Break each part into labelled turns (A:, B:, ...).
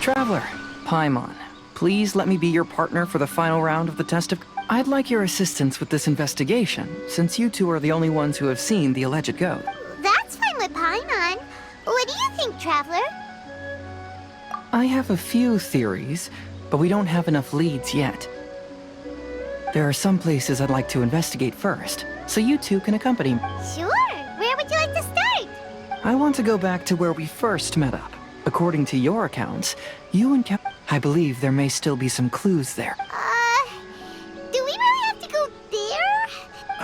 A: Traveler, Paimon, please let me be your partner for the final round of the test of... I'd like your assistance with this investigation, since you two are the only ones who have seen the alleged ghost.
B: That's fine with Paimon. What do you think, Traveler?
A: I have a few theories, but we don't have enough leads yet. There are some places I'd like to investigate first, so you two can accompany me.
B: Sure. Where would you like to start?
A: I want to go back to where we first met up. According to your accounts, you and I believe there may still be some clues there.
B: Do we really have to go there?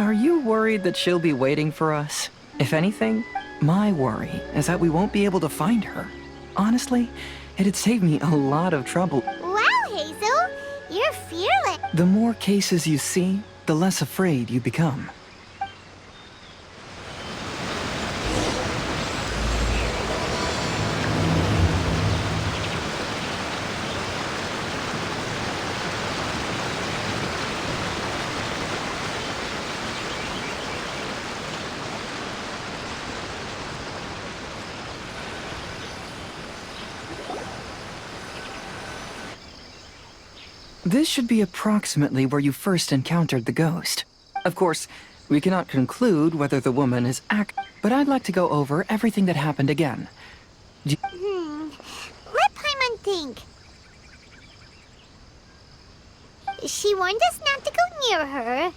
A: Are you worried that she'll be waiting for us? If anything, my worry is that we won't be able to find her. Honestly, it'd save me a lot of trouble.
B: Wow, Hazel. You're fearless.
A: The more cases you see, the less afraid you become. This should be approximately where you first encountered the ghost. Of course, we cannot conclude whether the woman is but I'd like to go over everything that happened again.
B: Let Paimon think. She warned us not to go near her,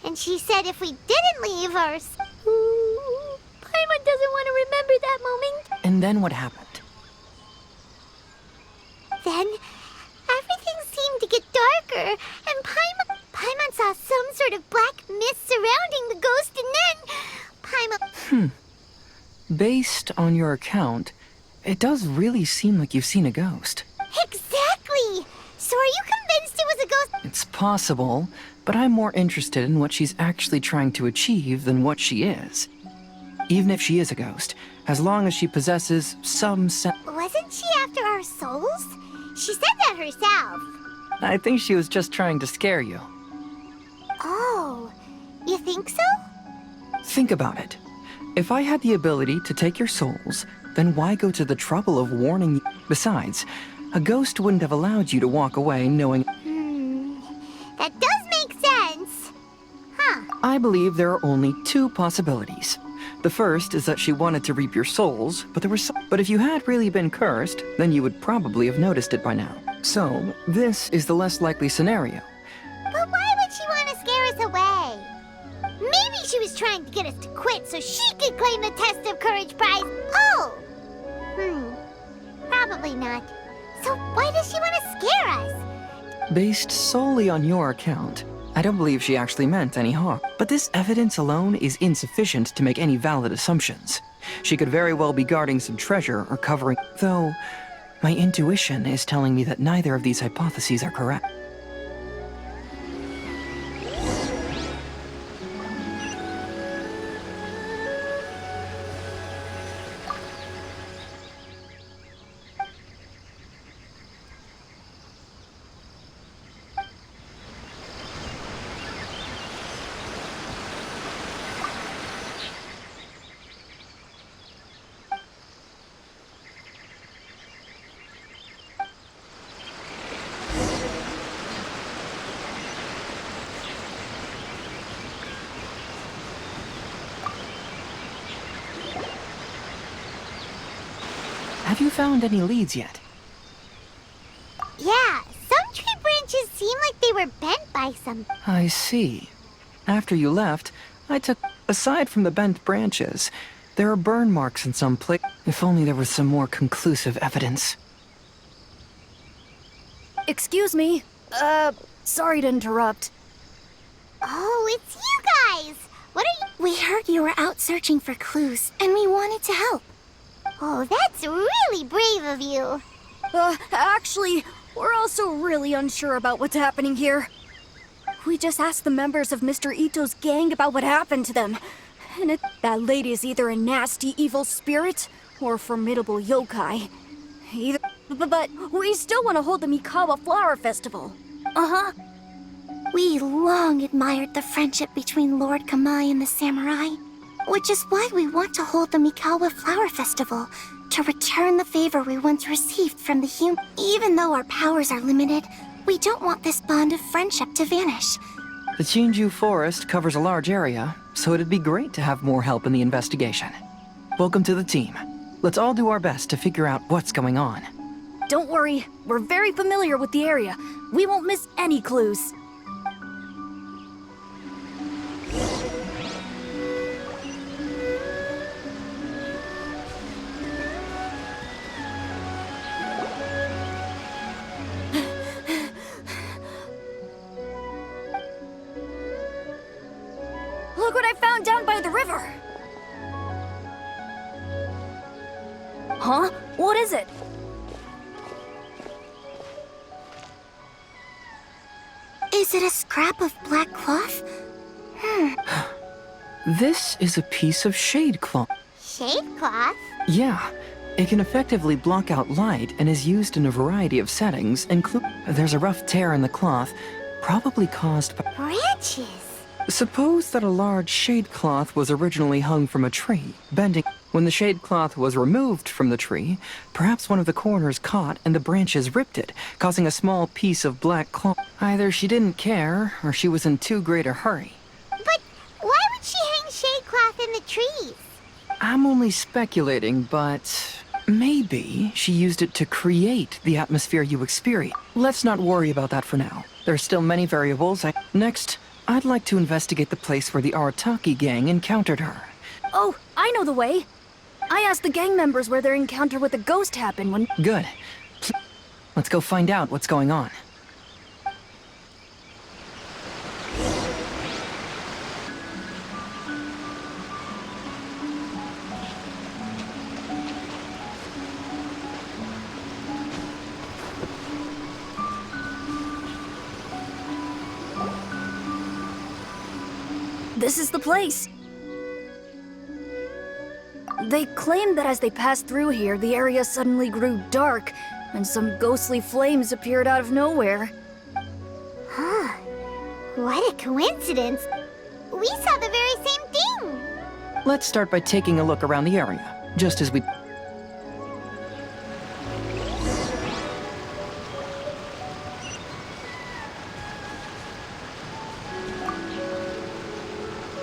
B: and she said if we didn't leave her... Paimon doesn't want to remember that moment.
A: And then what happened?
B: Then, everything seemed to get darker, and Paimon saw some sort of black mist surrounding the ghost, and then Paimon...
A: Based on your account, it does really seem like you've seen a ghost.
B: Exactly! So are you convinced it was a ghost?
A: It's possible, but I'm more interested in what she's actually trying to achieve than what she is. Even if she is a ghost, as long as she possesses some sense...
B: Wasn't she after our souls? She said that herself.
A: I think she was just trying to scare you.
B: Oh, you think so?
A: Think about it. If I had the ability to take your souls, then why go to the trouble of warning you? Besides, a ghost wouldn't have allowed you to walk away knowing...
B: That does make sense. Huh.
A: I believe there are only two possibilities. The first is that she wanted to reap your souls, but there was some... But if you had really been cursed, then you would probably have noticed it by now. So, this is the less likely scenario.
B: But why would she want to scare us away? Maybe she was trying to get us to quit so she could claim the Test of Courage prize. Oh! Probably not. So why does she want to scare us?
A: Based solely on your account, I don't believe she actually meant any harm. But this evidence alone is insufficient to make any valid assumptions. She could very well be guarding some treasure or covering... Though, my intuition is telling me that neither of these hypotheses are correct. Have you found any leads yet?
B: Yeah, some tree branches seem like they were bent by some...
A: I see. After you left, I took... Aside from the bent branches, there are burn marks in some place. If only there was some more conclusive evidence.
C: Excuse me. Sorry to interrupt.
B: Oh, it's you guys! What are you...
D: We heard you were out searching for clues, and we wanted to help.
B: Oh, that's really brave of you.
C: Actually, we're also really unsure about what's happening here. We just asked the members of Mr. Ito's gang about what happened to them. And that lady is either a nasty evil spirit or a formidable yokai. But we still want to hold the Mikawa Flower Festival.
D: Uh-huh. We long admired the friendship between Lord Kamai and the samurai, which is why we want to hold the Mikawa Flower Festival, to return the favor we once received from the human. Even though our powers are limited, we don't want this bond of friendship to vanish.
A: The Chinju Forest covers a large area, so it'd be great to have more help in the investigation. Welcome to the team. Let's all do our best to figure out what's going on.
C: Don't worry, we're very familiar with the area. We won't miss any clues. Look what I found down by the river! Huh? What is it?
D: Is it a scrap of black cloth?
A: This is a piece of shade cloth.
B: Shade cloth?
A: Yeah, it can effectively block out light and is used in a variety of settings, there's a rough tear in the cloth, probably caused by...
B: Branches.
A: Suppose that a large shade cloth was originally hung from a tree, bending. When the shade cloth was removed from the tree, perhaps one of the corners caught and the branches ripped it, causing a small piece of black cloth. Either she didn't care, or she was in too great a hurry.
B: But why would she hang shade cloth in the trees?
A: I'm only speculating, but maybe she used it to create the atmosphere you experience. Let's not worry about that for now. There are still many variables. Next, I'd like to investigate the place where the Arataki gang encountered her.
C: Oh, I know the way. I asked the gang members where their encounter with the ghost happened when...
A: Good. Let's go find out what's going on.
C: This is the place. They claimed that as they passed through here, the area suddenly grew dark, and some ghostly flames appeared out of nowhere.
B: Huh. What a coincidence. We saw the very same thing.
A: Let's start by taking a look around the area, just as we...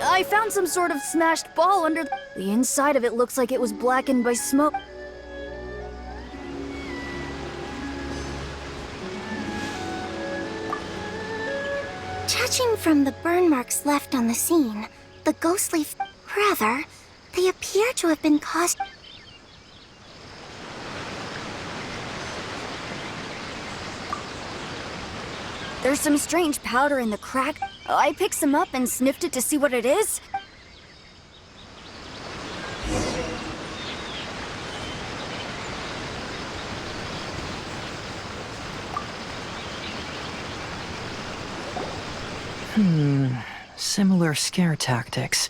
C: I found some sort of smashed ball under the inside of it looks like it was blackened by smoke.
D: Judging from the burn marks left on the scene, the ghostly... Rather, they appear to have been caused...
C: There's some strange powder in the crack. I picked some up and sniffed it to see what it is.
A: Similar scare tactics.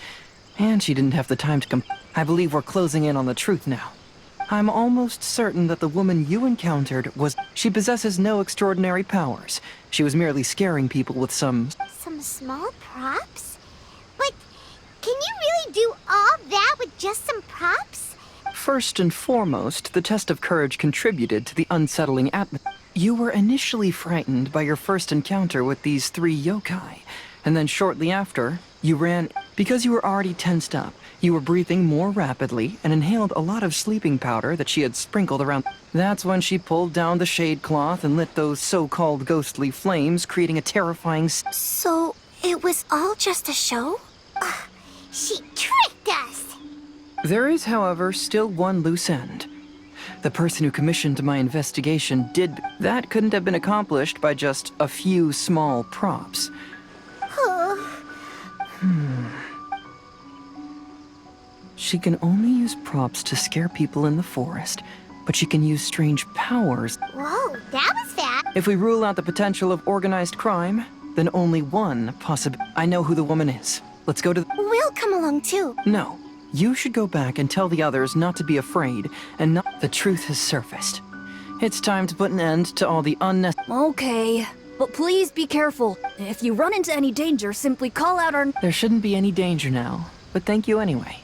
A: And she didn't have the time to I believe we're closing in on the truth now. I'm almost certain that the woman you encountered was... She possesses no extraordinary powers. She was merely scaring people with some
B: small props? But can you really do all that with just some props?
A: First and foremost, the test of courage contributed to the unsettling atmosphere. You were initially frightened by your first encounter with these 3 yokai, and then shortly after, you ran... Because you were already tensed up, you were breathing more rapidly and inhaled a lot of sleeping powder that she had sprinkled around. That's when she pulled down the shade cloth and lit those so-called ghostly flames, creating a terrifying...
D: So, it was all just a show?
B: She tricked us!
A: There is, however, still one loose end. The person who commissioned my investigation did... That couldn't have been accomplished by just a few small props. She can only use props to scare people in the forest, but she can use strange powers.
B: Whoa, that was fast!
A: If we rule out the potential of organized crime, then only one possibility. I know who the woman is. Let's go to...
D: We'll come along too.
A: No. You should go back and tell the others not to be afraid, and not... The truth has surfaced. It's time to put an end to all the unnecessary...
C: Okay, but please be careful. If you run into any danger, simply call out our...
A: There shouldn't be any danger now, but thank you anyway.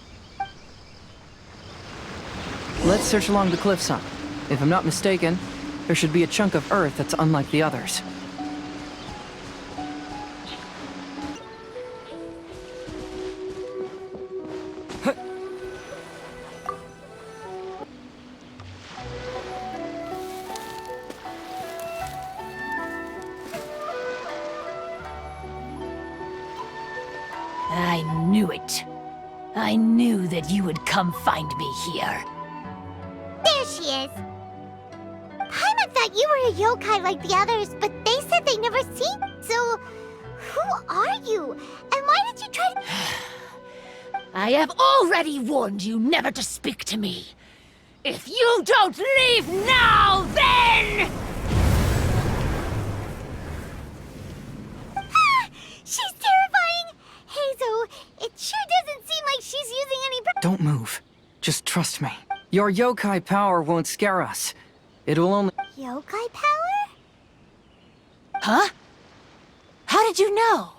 A: Let's search along the cliffside. If I'm not mistaken, there should be a chunk of earth that's unlike the others.
E: I knew it. I knew that you would come find me here.
B: There she is. Paimon thought you were a yokai like the others, but they said they never seen. So, who are you? And why did you try to...
E: I have already warned you never to speak to me. If you don't leave now, then...
B: She's terrifying! Hazel, it sure doesn't seem like she's using any...
A: Don't move. Just trust me. Your yokai power won't scare us. It will only...
B: Yokai power?
E: Huh? How did you know?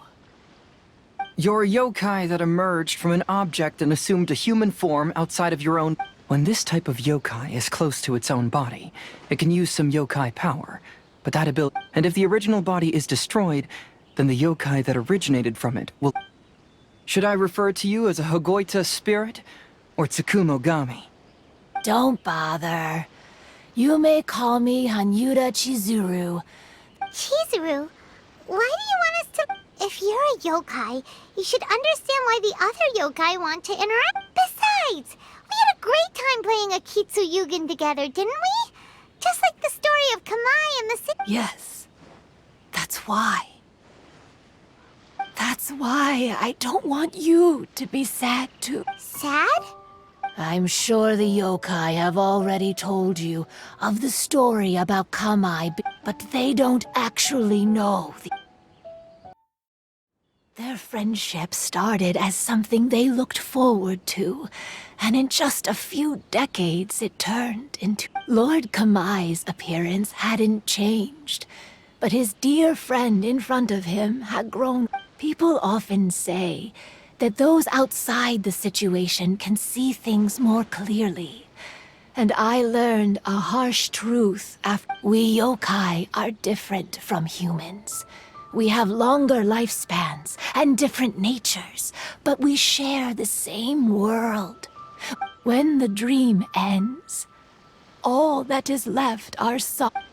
A: You're a yokai that emerged from an object and assumed a human form outside of your own... When this type of yokai is close to its own body, it can use some yokai power. But that ability... And if the original body is destroyed, then the yokai that originated from it will... Should I refer to you as a Hagoita spirit or Tsukumogami?
E: Don't bother. You may call me Hanyuda Chizuru.
B: Chizuru, why do you want us to... If you're a yokai, you should understand why the other yokai want to interact. Besides, we had a great time playing Akitsu Yugen together, didn't we? Just like the story of Kamai and the...
E: Yes. That's why. That's why I don't want you to be sad too.
B: Sad?
E: I'm sure the yokai have already told you of the story about Kamai, but they don't actually know. Their friendship started as something they looked forward to, and in just a few decades it turned into... Lord Kamai's appearance hadn't changed, but his dear friend in front of him had grown... People often say that those outside the situation can see things more clearly. And I learned a harsh truth after... We yokai are different from humans. We have longer lifespans and different natures, but we share the same world. When the dream ends, all that is left are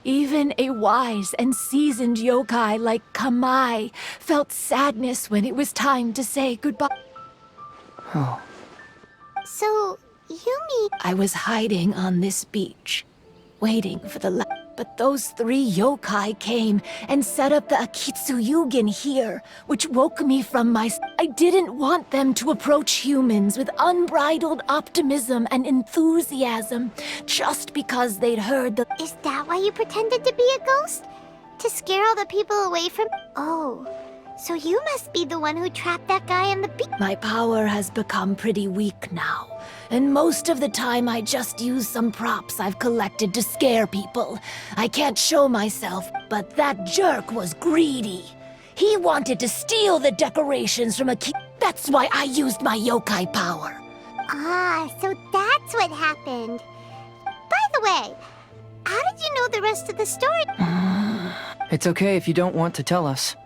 E: Even a wise and seasoned yokai like Kamai felt sadness when it was time to say goodbye.
A: Oh.
B: So, you mean...
E: I was hiding on this beach, waiting for the But those 3 yokai came and set up the Akitsu Yugen here, which woke me from my... I didn't want them to approach humans with unbridled optimism and enthusiasm, just because they'd heard the...
B: Is that why you pretended to be a ghost? To scare all the people away from... Oh, so you must be the one who trapped that guy in the
E: My power has become pretty weak now, and most of the time I just use some props I've collected to scare people. I can't show myself, but that jerk was greedy. He wanted to steal the decorations from That's why I used my yokai power.
B: Ah, so that's what happened. By the way, how did you know the rest of the story?
A: It's okay if you don't want to tell us.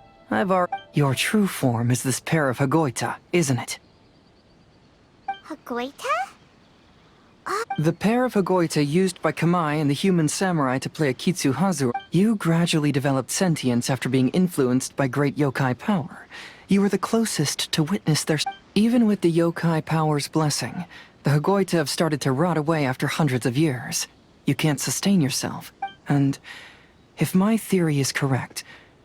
A: Your true form is this pair of Hagoita, isn't it?
B: Hagoita?
A: The pair of Hagoita used by Kamai and the human samurai to play Akitsu Hazur. You gradually developed sentience after being influenced by great yokai power. You were the closest to witness their... Even with the yokai power's blessing, the Hagoita have started to rot away after hundreds of years. You can't sustain yourself. And if my theory is correct,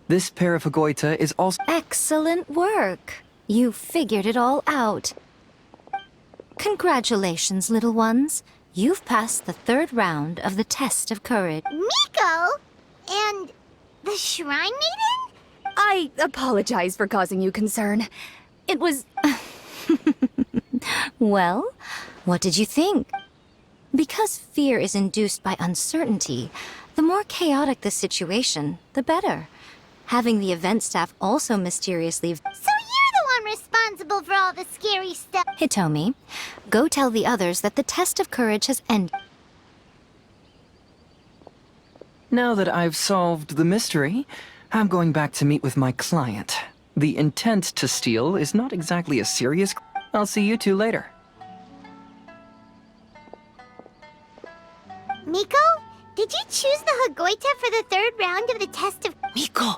A: this pair of Hagoita is also...
C: Excellent work. You figured it all out. Congratulations, little ones. You've passed the 3rd round of the test of courage.
B: Miko? And the Shrine Maiden?
C: I apologize for causing you concern. It was... Well, what did you think? Because fear is induced by uncertainty, the more chaotic the situation, the better. Having the event staff also mysteriously...
B: So you're the one responsible for all the scary stuff.
C: Hitomi, go tell the others that the test of courage has ended.
A: Now that I've solved the mystery, I'm going back to meet with my client. The intent to steal is not exactly a serious... I'll see you two later.
B: Miko, did you choose the Hagoita for the third round of the test of...
E: Miko,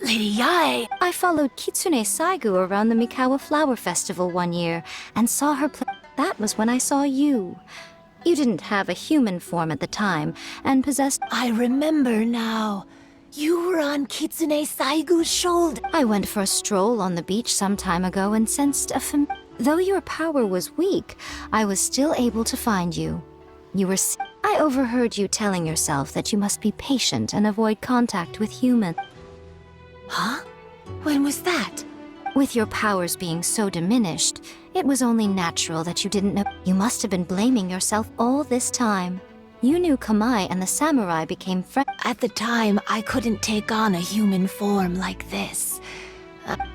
E: Lady Yae.
C: I followed Kitsune Saigu around the Mikawa Flower Festival one year and saw her play. That was when I saw you. You didn't have a human form at the time and possessed...
E: I remember now. You were on Kitsune Saigu's shoulder.
C: I went for a stroll on the beach some time ago and sensed a Though your power was weak, I was still able to find you. You were I overheard you telling yourself that you must be patient and avoid contact with humans.
E: Huh? When was that?
C: With your powers being so diminished, it was only natural that you didn't know. You must have been blaming yourself all this time. You knew Kamai and the samurai became friends.
E: At the time, I couldn't take on a human form like this.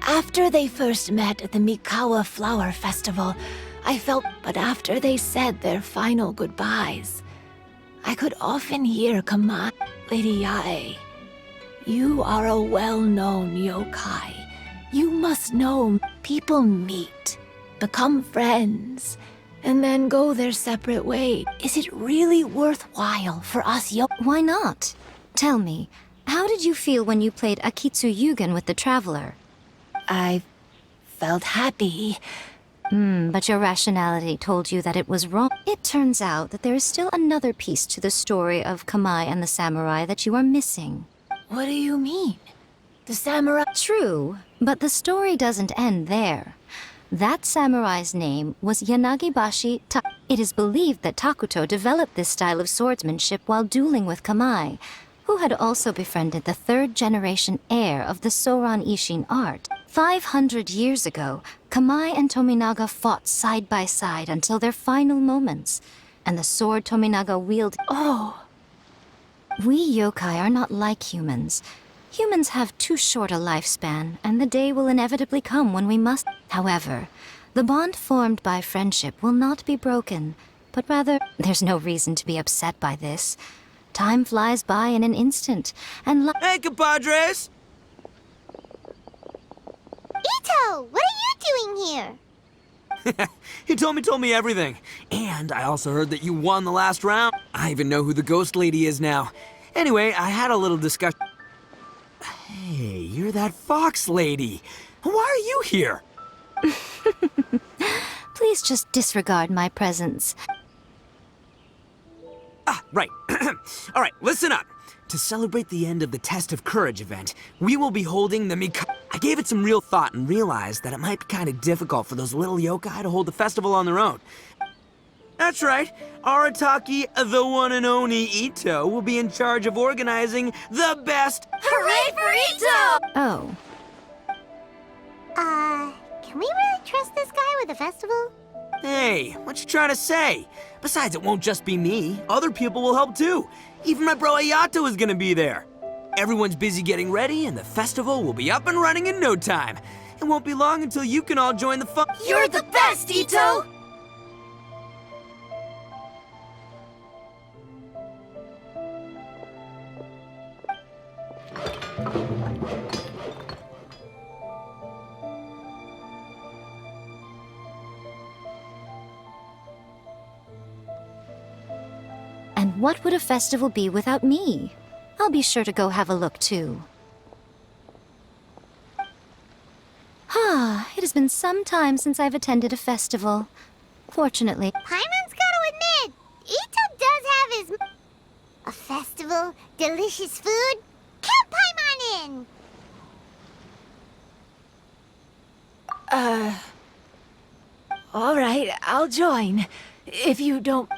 E: After they first met at the Mikawa Flower Festival, I felt... But after they said their final goodbyes, I could often hear Kamai. Lady Yae, you are a well-known yokai. You must know people meet, become friends, and then go their separate ways. Is it really worthwhile for us
C: Why not? Tell me, how did you feel when you played Akitsu Yugen with the Traveler?
E: I felt happy.
C: But your rationality told you that it was wrong. It turns out that there is still another piece to the story of Kamai and the samurai that you are missing.
E: What do you mean? The samurai...
C: True, but the story doesn't end there. That samurai's name was Yanagibashi Ta. It is believed that Takuto developed this style of swordsmanship while dueling with Kamai, who had also befriended the third-generation heir of the Soran Ishin art. 500 years ago, Kamai and Tominaga fought side by side until their final moments, and the sword Tominaga wielded...
E: Oh!
C: We yokai are not like humans. Humans have too short a lifespan, and the day will inevitably come when we must... However, the bond formed by friendship will not be broken, but rather... There's no reason to be upset by this. Time flies by in an instant, and
F: Hey, compadres!
B: Ito, what are you doing here?
F: He told me everything. And I also heard that you won the last round. I even know who the ghost lady is now. Anyway, I had a little discussion. Hey, you're that fox lady. Why are you here?
C: please just disregard my presence.
F: Ah, right. All right, listen up. To celebrate the end of the Test of Courage event, we will be holding the Miko... I gave it some real thought and realized that it might be kind of difficult for those little yokai to hold the festival on their own. That's right. Arataki, the one and only Ito, will be in charge of organizing the best...
C: Hooray for Ito! Oh.
B: Can we really trust this guy with the festival?
F: Hey, what you trying to say? Besides, it won't just be me. Other people will help too. Even my bro Ayato is gonna be there. Everyone's busy getting ready, and the festival will be up and running in no time. It won't be long until you can all join the fun.
C: You're the best, Ito! And what would a festival be without me? I'll be sure to go have a look, too. It has been some time since I've attended a festival. Fortunately...
B: Paimon's gotta admit, Ito does have his... A festival, delicious food. Count Paimon in!
E: All right, I'll join. If you don't...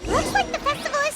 B: Looks like the festival is